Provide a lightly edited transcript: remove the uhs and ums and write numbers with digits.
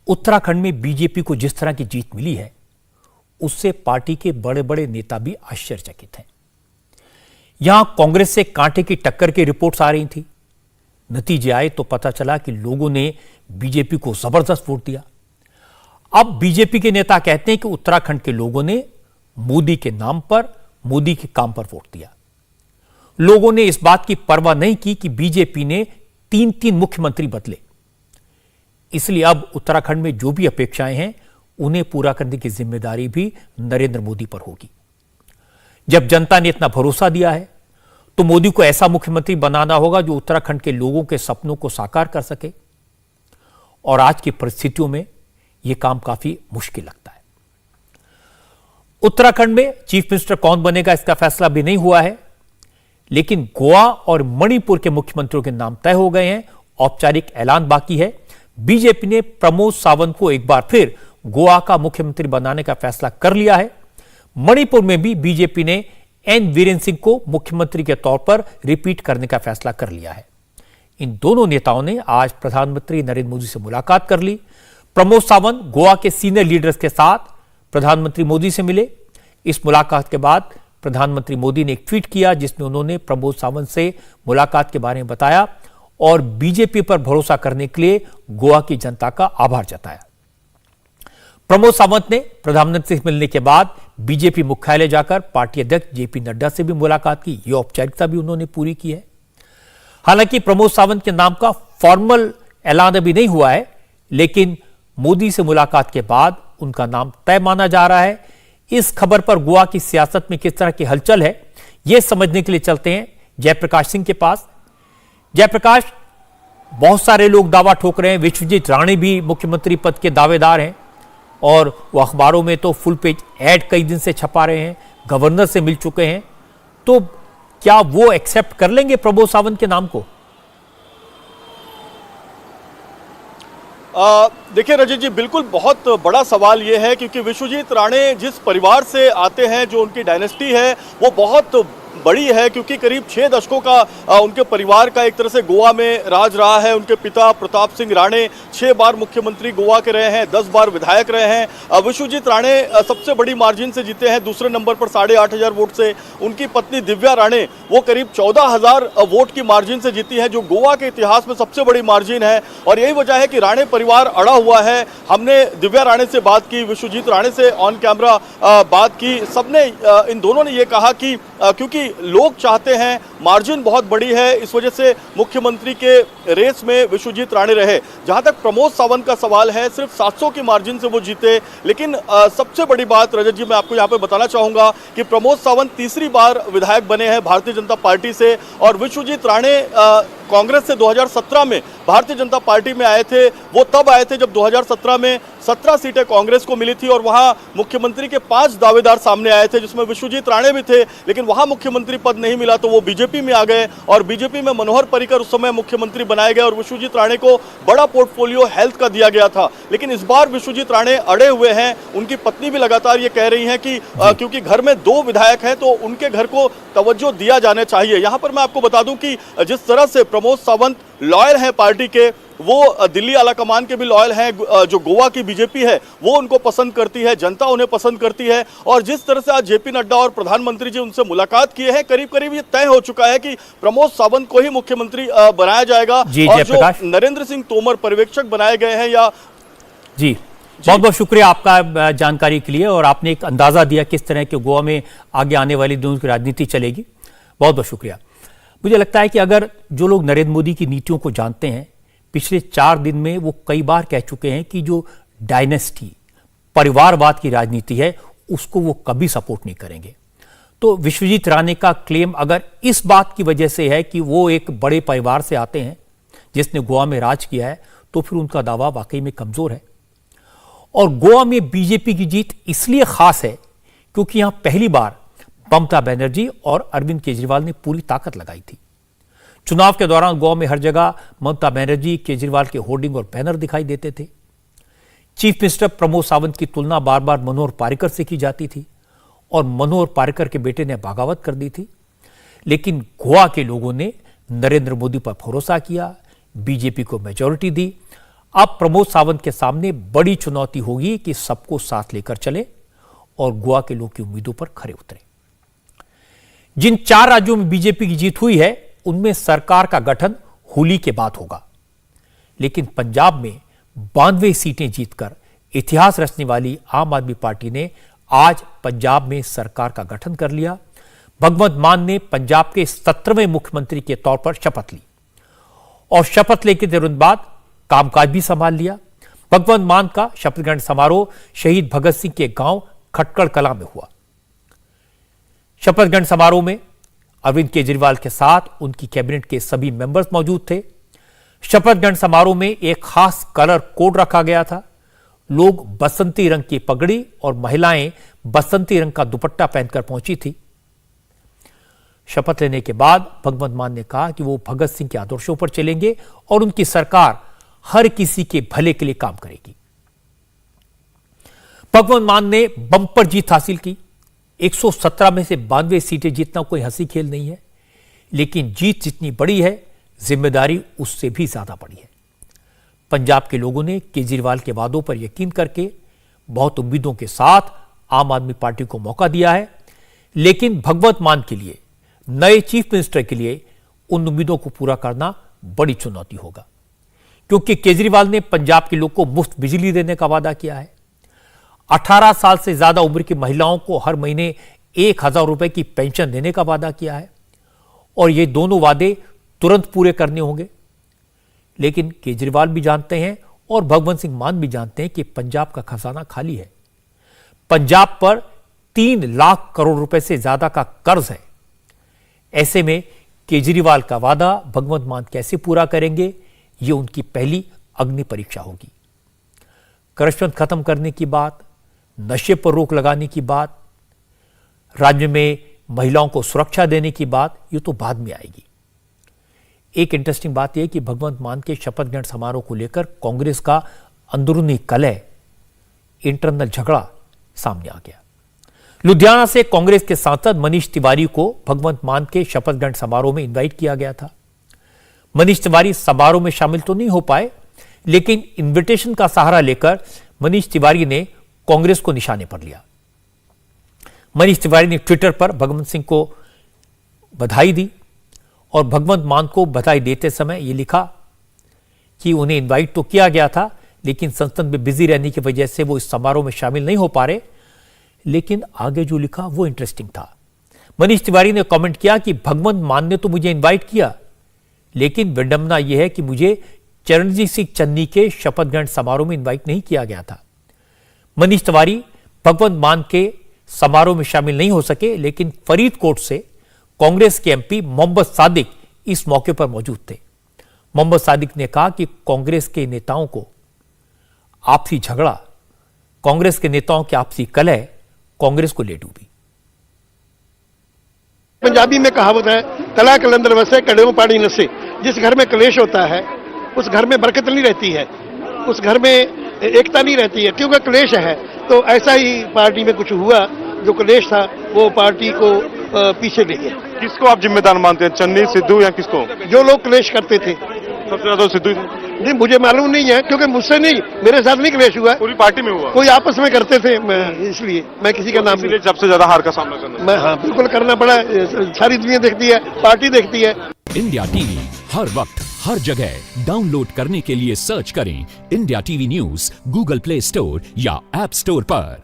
उत्तराखंड में बीजेपी को जिस तरह की जीत मिली है, उससे पार्टी के बड़े बड़े नेता भी आश्चर्यचकित हैं। यहां कांग्रेस से कांटे की टक्कर की रिपोर्ट्स आ रही थी। नतीजे आए तो पता चला कि लोगों ने बीजेपी को जबरदस्त वोट दिया। अब बीजेपी के नेता कहते हैं कि उत्तराखंड के लोगों ने मोदी के नाम पर, मोदी के काम पर वोट दिया। लोगों ने इस बात की परवाह नहीं की कि बीजेपी ने 3-3 मुख्यमंत्री बदले। इसलिए अब उत्तराखंड में जो भी अपेक्षाएं हैं, उन्हें पूरा करने की जिम्मेदारी भी नरेंद्र मोदी पर होगी। जब जनता ने इतना भरोसा दिया है, तो मोदी को ऐसा मुख्यमंत्री बनाना होगा जो उत्तराखंड के लोगों के सपनों को साकार कर सके। और आज की परिस्थितियों में यह काम काफी मुश्किल लगता है। उत्तराखंड में चीफ मिनिस्टर कौन बनेगा, इसका फैसला भी नहीं हुआ है, लेकिन गोवा और मणिपुर के मुख्यमंत्रियों के नाम तय हो गए हैं। औपचारिक ऐलान बाकी है। बीजेपी ने प्रमोद सावंत को एक बार फिर गोवा का मुख्यमंत्री बनाने का फैसला कर लिया है। मणिपुर में भी बीजेपी ने एन वीरेन सिंह को मुख्यमंत्री के तौर पर रिपीट करने का फैसला कर लिया है। इन दोनों नेताओं ने आज प्रधानमंत्री नरेंद्र मोदी से मुलाकात कर ली। प्रमोद सावंत गोवा के सीनियर लीडर्स के साथ प्रधानमंत्री मोदी से मिले। इस मुलाकात के बाद प्रधानमंत्री मोदी ने एक ट्वीट किया, जिसमें उन्होंने प्रमोद सावंत से मुलाकात के बारे में बताया और बीजेपी पर भरोसा करने के लिए गोवा की जनता का आभार जताया। प्रमोद सावंत ने प्रधानमंत्री से मिलने के बाद बीजेपी मुख्यालय जाकर पार्टी अध्यक्ष जेपी नड्डा से भी मुलाकात की। यह औपचारिकता भी उन्होंने पूरी की है। हालांकि प्रमोद सावंत के नाम का फॉर्मल ऐलान अभी नहीं हुआ है, लेकिन मोदी से मुलाकात के बाद उनका नाम तय माना जा रहा है। इस खबर पर गोवा की सियासत में किस तरह की हलचल है, यह समझने के लिए चलते हैं जयप्रकाश सिंह के पास। जयप्रकाश, बहुत सारे लोग दावा ठोक रहे हैं, विश्वजीत राणे भी मुख्यमंत्री पद के दावेदार हैं और वो अखबारों में तो फुल पेज ऐड कई दिन से छपा रहे हैं, गवर्नर से मिल चुके हैं। तो क्या वो एक्सेप्ट कर लेंगे प्रमोद सावंत के नाम को? देखिए रजत जी, बिल्कुल बहुत बड़ा सवाल ये है, क्योंकि विश्वजीत राणे जिस परिवार से आते हैं, जो उनकी डायनेस्टी है, वो बहुत बड़ी है, क्योंकि करीब 6 दशकों का उनके परिवार का एक तरह से गोवा में राज रहा है। उनके पिता प्रताप सिंह राणे 6 बार मुख्यमंत्री गोवा के रहे हैं, 10 बार विधायक रहे हैं। विश्वजीत राणे सबसे बड़ी मार्जिन से जीते हैं, दूसरे नंबर पर 8,500 वोट से। उनकी पत्नी दिव्या राणे वो करीब 14,000 वोट की मार्जिन से जीती है, जो गोवा के इतिहास में सबसे बड़ी मार्जिन है। और यही वजह है कि राणे परिवार अड़ा हुआ है। हमने दिव्या राणे से बात की, विश्वजीत राणे से ऑन कैमरा बात की। सबने इन दोनों ने ये कहा कि क्योंकि लोग चाहते हैं, मार्जिन बहुत बड़ी है, इस वजह से मुख्यमंत्री के रेस में विश्वजीत राणे रहे। जहां तक प्रमोद सावंत का सवाल है, सिर्फ 700 की मार्जिन से वो जीते। लेकिन सबसे बड़ी बात रजत जी, मैं आपको यहां पे बताना चाहूंगा कि प्रमोद सावंत तीसरी बार विधायक बने हैं भारतीय जनता पार्टी से, और विश्वजीत राणे कांग्रेस से 2017 में भारतीय जनता पार्टी में आए थे। वो तब आए थे जब 2017 में 17 सीटें कांग्रेस को मिली थी और वहां मुख्यमंत्री के 5 दावेदार सामने आए थे, जिसमें विश्वजीत राणे भी थे। लेकिन वहां मुख्यमंत्री पद नहीं मिला तो वो बीजेपी में आ गए, और बीजेपी में मनोहर पर्रिकर उस समय मुख्यमंत्री बनाए गए और विश्वजीत राणे को बड़ा पोर्टफोलियो हेल्थ का दिया गया था। लेकिन इस बार विश्वजीत राणे अड़े हुए हैं। उनकी पत्नी भी लगातार ये कह रही हैं कि क्योंकि घर में 2 विधायक हैं, तो उनके घर को तवज्जो दिया जाना चाहिए। यहां पर मैं आपको बता दूं कि जिस तरह से प्रमोद सावंत लॉयल हैं पार्टी के, वो दिल्ली आला कमान के भी लॉयल हैं। जो गोवा की बीजेपी है वो उनको पसंद करती है, जनता उन्हें पसंद करती है। और जिस तरह से आज जेपी नड्डा और प्रधानमंत्री जी उनसे मुलाकात किए हैं, करीब करीब ये तय हो चुका है कि प्रमोद सावंत को ही मुख्यमंत्री बनाया जाएगा। और जो नरेंद्र सिंह तोमर पर्यवेक्षक बनाए गए हैं या जी, बहुत बहुत शुक्रिया आपका जानकारी के लिए। और आपने एक अंदाजा दिया किस तरह के गोवा में आगे आने वाली दिनों की राजनीति चलेगी। बहुत बहुत शुक्रिया। मुझे लगता है कि अगर जो लोग नरेंद्र मोदी की नीतियों को जानते हैं, पिछले 4 दिन में वो कई बार कह चुके हैं कि जो डायनेस्टी, परिवारवाद की राजनीति है, उसको वो कभी सपोर्ट नहीं करेंगे। तो विश्वजीत राणे का क्लेम अगर इस बात की वजह से है कि वो एक बड़े परिवार से आते हैं जिसने गोवा में राज किया है, तो फिर उनका दावा वाकई में कमजोर है। और गोवा में बीजेपी की जीत इसलिए खास है क्योंकि यहां पहली बार ममता बनर्जी और अरविंद केजरीवाल ने पूरी ताकत लगाई थी। चुनाव के दौरान गोवा में हर जगह ममता बनर्जी, केजरीवाल के होर्डिंग और बैनर दिखाई देते थे। चीफ मिनिस्टर प्रमोद सावंत की तुलना बार बार मनोहर पर्रिकर से की जाती थी और मनोहर पर्रिकर के बेटे ने बगावत कर दी थी। लेकिन गोवा के लोगों ने नरेंद्र मोदी पर भरोसा किया, बीजेपी को मेजॉरिटी दी। अब प्रमोद सावंत के सामने बड़ी चुनौती होगी कि सबको साथ लेकर चले और गोवा के लोग की उम्मीदों पर खरे उतरे। जिन 4 राज्यों में बीजेपी की जीत हुई है उनमें सरकार का गठन होली के बाद होगा, लेकिन पंजाब में 92 सीटें जीतकर इतिहास रचने वाली आम आदमी पार्टी ने आज पंजाब में सरकार का गठन कर लिया। भगवंत मान ने पंजाब के 17वें मुख्यमंत्री के तौर पर शपथ ली और शपथ लेने के तुरंत बाद कामकाज भी संभाल लिया। भगवंत मान का शपथ ग्रहण समारोह शहीद भगत सिंह के गांव खटकड़ कला में हुआ। शपथ ग्रहण समारोह में अरविंद केजरीवाल के साथ उनकी कैबिनेट के सभी मेंबर्स मौजूद थे। शपथ ग्रहण समारोह में एक खास कलर कोड रखा गया था। लोग बसंती रंग की पगड़ी और महिलाएं बसंती रंग का दुपट्टा पहनकर पहुंची थी। शपथ लेने के बाद भगवंत मान ने कहा कि वो भगत सिंह के आदर्शों पर चलेंगे और उनकी सरकार हर किसी के भले के लिए काम करेगी। भगवंत मान ने बम्पर जीत हासिल की। 117 में से 92 सीटें जीतना कोई हंसी खेल नहीं है, लेकिन जीत जितनी बड़ी है जिम्मेदारी उससे भी ज्यादा बड़ी है। पंजाब के लोगों ने केजरीवाल के वादों पर यकीन करके बहुत उम्मीदों के साथ आम आदमी पार्टी को मौका दिया है, लेकिन भगवंत मान के लिए, नए चीफ मिनिस्टर के लिए उन उम्मीदों को पूरा करना बड़ी चुनौती होगा, क्योंकि केजरीवाल ने पंजाब के लोग को मुफ्त बिजली देने का वादा किया है। 18 साल से ज्यादा उम्र की महिलाओं को हर महीने 1000 रुपए की पेंशन देने का वादा किया है और ये दोनों वादे तुरंत पूरे करने होंगे। लेकिन केजरीवाल भी जानते हैं और भगवंत सिंह मान भी जानते हैं कि पंजाब का खजाना खाली है। पंजाब पर 3 लाख करोड़ रुपए से ज्यादा का कर्ज है। ऐसे में केजरीवाल का वादा भगवंत मान कैसे पूरा करेंगे, यह उनकी पहली अग्नि परीक्षा होगी। करप्शन खत्म करने की बात, नशे पर रोक लगाने की बात, राज्य में महिलाओं को सुरक्षा देने की बात, ये तो बाद में आएगी। एक इंटरेस्टिंग बात यह कि भगवंत मान के शपथ ग्रहण समारोह को लेकर कांग्रेस का अंदरूनी कलह, इंटरनल झगड़ा सामने आ गया। लुधियाना से कांग्रेस के सांसद मनीष तिवारी को भगवंत मान के शपथ ग्रहण समारोह में इनवाइट किया गया था। मनीष तिवारी समारोह में शामिल तो नहीं हो पाए, लेकिन इनविटेशन का सहारा लेकर मनीष तिवारी ने कांग्रेस को निशाने पर लिया। मनीष तिवारी ने ट्विटर पर भगवंत सिंह को बधाई दी और भगवंत मान को बधाई देते समय यह लिखा कि उन्हें इनवाइट तो किया गया था, लेकिन संसद में बिजी रहने की वजह से वो इस समारोह में शामिल नहीं हो पा रहे। लेकिन आगे जो लिखा वो इंटरेस्टिंग था। मनीष तिवारी ने कमेंट किया कि भगवंत मान ने तो मुझे इनवाइट किया, लेकिन विडंबना यह है कि मुझे चरणजीत सिंह चन्नी के शपथ ग्रहण समारोह में इनवाइट नहीं किया गया था। मनीष तिवारी भगवंत मान के समारोह में शामिल नहीं हो सके, लेकिन फरीदकोट से कांग्रेस के एमपी मोहम्मद सादिक इस मौके पर मौजूद थे। मोहम्मद सादिक ने कहा कि कांग्रेस के नेताओं को आपसी झगड़ा, कांग्रेस के नेताओं की आपसी कलह कांग्रेस को ले डूबी। पंजाबी में कहावत है, कला कलंदर वसे कड़ेओं पानी नसे। जिस घर में क्लेश होता है उस घर में बरकत नहीं रहती है, उस घर में एकता नहीं रहती है, क्योंकि क्लेश है। तो ऐसा ही पार्टी में कुछ हुआ, जो क्लेश था वो पार्टी को पीछे ले गया। किसको आप जिम्मेदार मानते हैं, चन्नी, सिद्धू या किसको? जो लोग क्लेश करते थे। सबसे ज्यादा सिद्धू थे। नहीं, मुझे मालूम नहीं है, क्योंकि मुझसे नहीं, मेरे साथ नहीं क्लेश हुआ, पूरी पार्टी में हुआ। कोई आपस में करते थे, इसलिए मैं किसी का नाम इसलिए सबसे ज्यादा हार का सामना करना। मैं हाँ बिल्कुल करना पड़ा। सारी दुनिया देखती है, पार्टी देखती है। इंडिया टीवी हर वक्त हर जगह डाउनलोड करने के लिए सर्च करें India TV news Google play store या ऐप स्टोर पर।